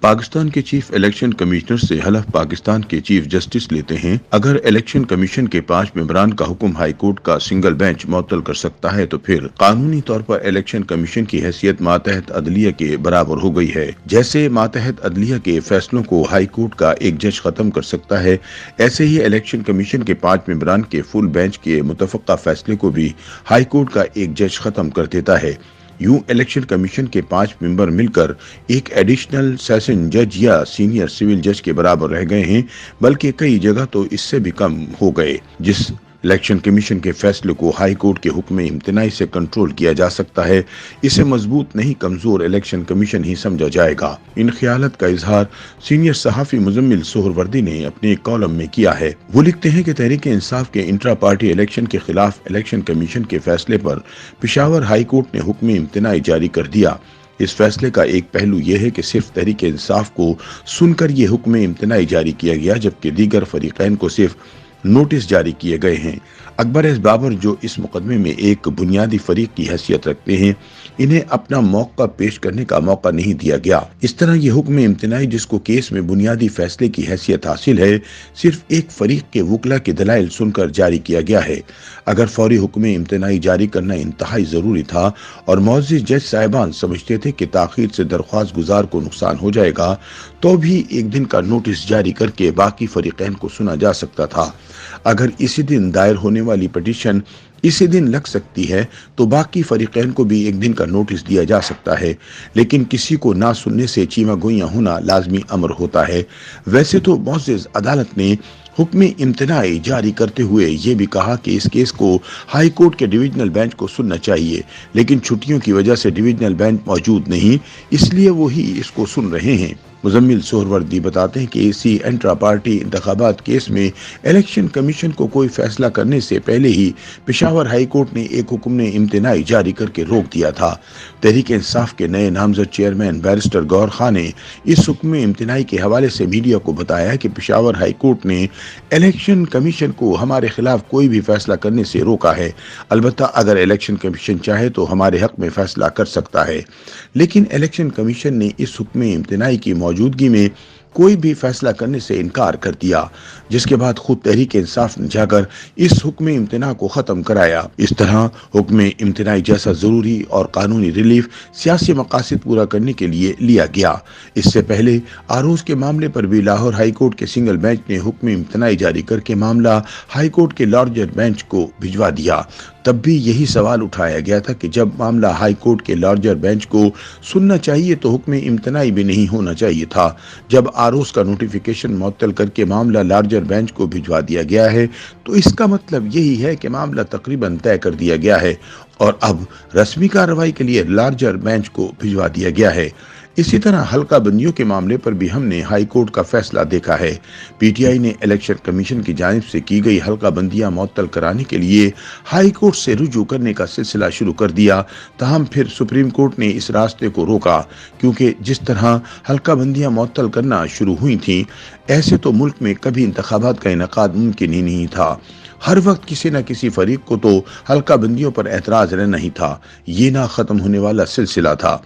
پاکستان کے chief election commissioner سے حلف پاکستان کے چیف جسٹس لیتے ہیں۔ اگر الیکشن کمیشن کے 5 ممبران کا حکم ہائی کورٹ کا سنگل بینچ معطل کر سکتا ہے تو پھر قانونی طور پر الیکشن کمیشن کی حیثیت ماتحت عدلیہ کے برابر ہو گئی ہے۔ جیسے ماتحت عدلیہ کے فیصلوں کو ہائی کورٹ کا ایک جج ختم کر سکتا ہے، ایسے ہی الیکشن کمیشن کے 5 ممبران کے فل بینچ کے متفقہ فیصلے کو بھی ہائی کورٹ کا ایک جج ختم کر دیتا ہے۔ یوں الیکشن کمیشن کے 5 ممبر مل کر ایک ایڈیشنل سیشن جج یا سینئر سول جج کے برابر رہ گئے ہیں، بلکہ کئی جگہ تو اس سے بھی کم ہو گئے۔ جس الیکشن کمیشن کے فیصلے کو ہائی کورٹ کے حکم امتناعی سے کنٹرول کیا جا سکتا ہے، اسے مضبوط نہیں کمزور الیکشن کمیشن ہی سمجھا جائے گا۔ ان خیالات کا اظہار سینئر صحافی مزمل سہروردی نے اپنے ایک کالم میں کیا ہے۔ وہ لکھتے ہیں کہ تحریک انصاف کے انٹرا پارٹی الیکشن کے خلاف الیکشن کمیشن کے فیصلے پر پشاور ہائی کورٹ نے حکم امتناعی جاری کر دیا۔ اس فیصلے کا ایک پہلو یہ ہے کہ صرف تحریک انصاف کو سن کر یہ حکم امتناعی جاری کیا گیا، جبکہ دیگر فریقین کو صرف نوٹس جاری کیے گئے ہیں۔ اکبر ایس بابر جو اس مقدمے میں ایک بنیادی فریق کی حیثیت رکھتے ہیں، انہیں اپنا موقع پیش کرنے کا موقع نہیں دیا گیا۔ اس طرح یہ حکم امتناعی جس کو کیس میں بنیادی فیصلے کی حیثیت حاصل ہے، صرف ایک فریق کے وکلا کے دلائل سن کر جاری کیا گیا ہے۔ اگر فوری حکم امتناعی جاری کرنا انتہائی ضروری تھا اور معزز جج صاحبان سمجھتے تھے کہ تاخیر سے درخواست گزار کو نقصان ہو جائے گا، تو بھی ایک دن کا نوٹس جاری کر کے باقی فریقین کو سنا جا سکتا تھا۔ اگر اسی دن دائر ہونے والی پٹیشن اسی دن لگ سکتی ہے تو باقی فریقین کو بھی ایک دن کا نوٹس دیا جا سکتا ہے، لیکن کسی کو نہ سننے سے چیمہ گوئیاں ہونا لازمی امر ہوتا ہے۔ ویسے تو معزز عدالت نے حکم امتناعی جاری کرتے ہوئے یہ بھی کہا کہ اس کیس کو ہائی کورٹ کے ڈویژنل بینچ کو سننا چاہیے، لیکن چھٹیوں کی وجہ سے ڈویژنل بینچ موجود نہیں، اس لیے وہی اس کو سن رہے ہیں۔ مزمل سہروردی بتاتے ہیں کہ اسی انٹرا پارٹی انتخابات کیس میں الیکشن کمیشن کو کوئی فیصلہ کرنے سے پہلے ہی پشاور ہائی کورٹ نے ایک حکم امتناعی جاری کر کے روک دیا تھا۔ تحریک انصاف کے نئے نامزد چیئرمین بیرسٹر گور خان نے اس حکم امتناعی کے حوالے سے میڈیا کو بتایا کہ پشاور ہائی کورٹ نے الیکشن کمیشن کو ہمارے خلاف کوئی بھی فیصلہ کرنے سے روکا ہے۔ البتہ اگر الیکشن کمیشن چاہے تو ہمارے حق میں فیصلہ کر سکتا ہے، لیکن الیکشن کمیشن نے اس حکم امتناعی کی موجودگی میں کوئی بھی فیصلہ کرنے سے انکار کر دیا، جس کے بعد خود تحریک انصاف نے جا کر اس حکم امتناع کو ختم کرایا۔ اس طرح حکم امتناعی جیسا ضروری اور قانونی ریلیف سیاسی مقاصد پورا کرنے کے لیے لیا گیا۔ اس سے پہلے آروز کے معاملے پر بھی لاہور ہائی کورٹ کے سنگل بینچ نے حکم امتناعی جاری کر کے معاملہ ہائی کورٹ کے لارجر بینچ کو بھجوا دیا۔ تب بھی یہی سوال اٹھایا گیا تھا کہ جب معاملہ ہائی کورٹ کے لارجر بینچ کو سننا چاہیے تو حکم امتناعی بھی نہیں ہونا چاہیے تھا۔ جب آروز کا نوٹیفیکیشن معطل کر کے معاملہ لارجر بینچ کو بھجوا دیا گیا ہے تو اس کا مطلب یہی ہے کہ معاملہ تقریباً طے کر دیا گیا ہے اور اب رسمی کارروائی کے لیے لارجر بینچ کو بھجوا دیا گیا ہے۔ اسی طرح حلقہ بندیوں کے معاملے پر بھی ہم نے ہائی کورٹ کا فیصلہ دیکھا ہے۔ پی ٹی آئی نے الیکشن کمیشن کی جانب سے کی گئی حلقہ بندیاں معطل کرانے کے لیے ہائی کورٹ سے رجوع کرنے کا سلسلہ شروع کر دیا، تاہم پھر سپریم کورٹ نے اس راستے کو روکا، کیونکہ جس طرح حلقہ بندیاں معطل کرنا شروع ہوئی تھیں، ایسے تو ملک میں کبھی انتخابات کا انعقاد ممکن ہی نہیں تھا۔ ہر وقت کسی نہ کسی فریق کو تو حلقہ بندیوں پر اعتراض رہنا ہی تھا، یہ نہ ختم ہونے والا سلسلہ تھا۔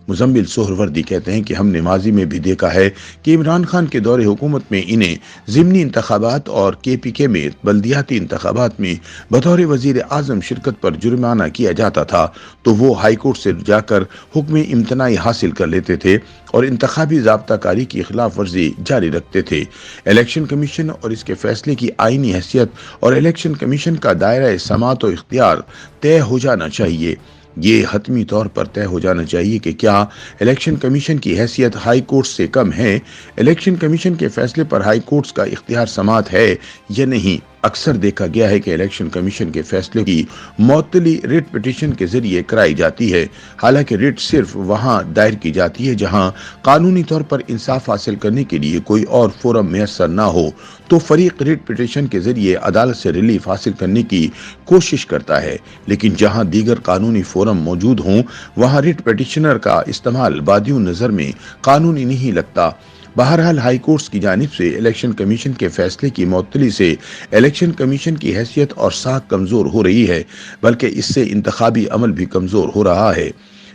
مزمل سہروردی کہتے ہیں کہ ہم نے ماضی میں بھی دیکھا ہے کہ عمران خان کے دور حکومت میں انہیں ضمنی انتخابات اور کے پی کے میں بلدیاتی انتخابات میں بطور وزیر اعظم شرکت پر جرمانہ کیا جاتا تھا تو وہ ہائی کورٹ سے جا کر حکم امتناعی حاصل کر لیتے تھے اور انتخابی ضابطہ کاری کی خلاف ورزی جاری رکھتے تھے۔ الیکشن کمیشن اور اس کے فیصلے کی آئینی حیثیت اور الیکشن کمیشن کا دائرہ سماعت و اختیار طے ہو جانا چاہیے۔ یہ حتمی طور پر طے ہو جانا چاہیے کہ کیا الیکشن کمیشن کی حیثیت ہائی کورٹ سے کم ہے، الیکشن کمیشن کے فیصلے پر ہائی کورٹس کا اختیار سماعت ہے یا نہیں۔ اکثر دیکھا گیا ہے کہ الیکشن کمیشن کے فیصلے کی معطلی ریٹ پٹیشن کے ذریعے کرائی جاتی ہے، حالانکہ ریٹ صرف وہاں دائر کی جاتی ہے جہاں قانونی طور پر انصاف حاصل کرنے کے لیے کوئی اور فورم میسر نہ ہو، تو فریق ریٹ پٹیشن کے ذریعے عدالت سے ریلیف حاصل کرنے کی کوشش کرتا ہے، لیکن جہاں دیگر قانونی فورم موجود ہوں وہاں ریٹ پٹیشنر کا استعمال بادیوں نظر میں قانونی نہیں لگتا۔ بہرحال ہائی کورٹس کی جانب سے الیکشن کمیشن کے فیصلے کی معطلی سے الیکشن کمیشن کی حیثیت اور ساکھ کمزور ہو رہی ہے، بلکہ اس سے انتخابی عمل بھی کمزور ہو رہا ہے۔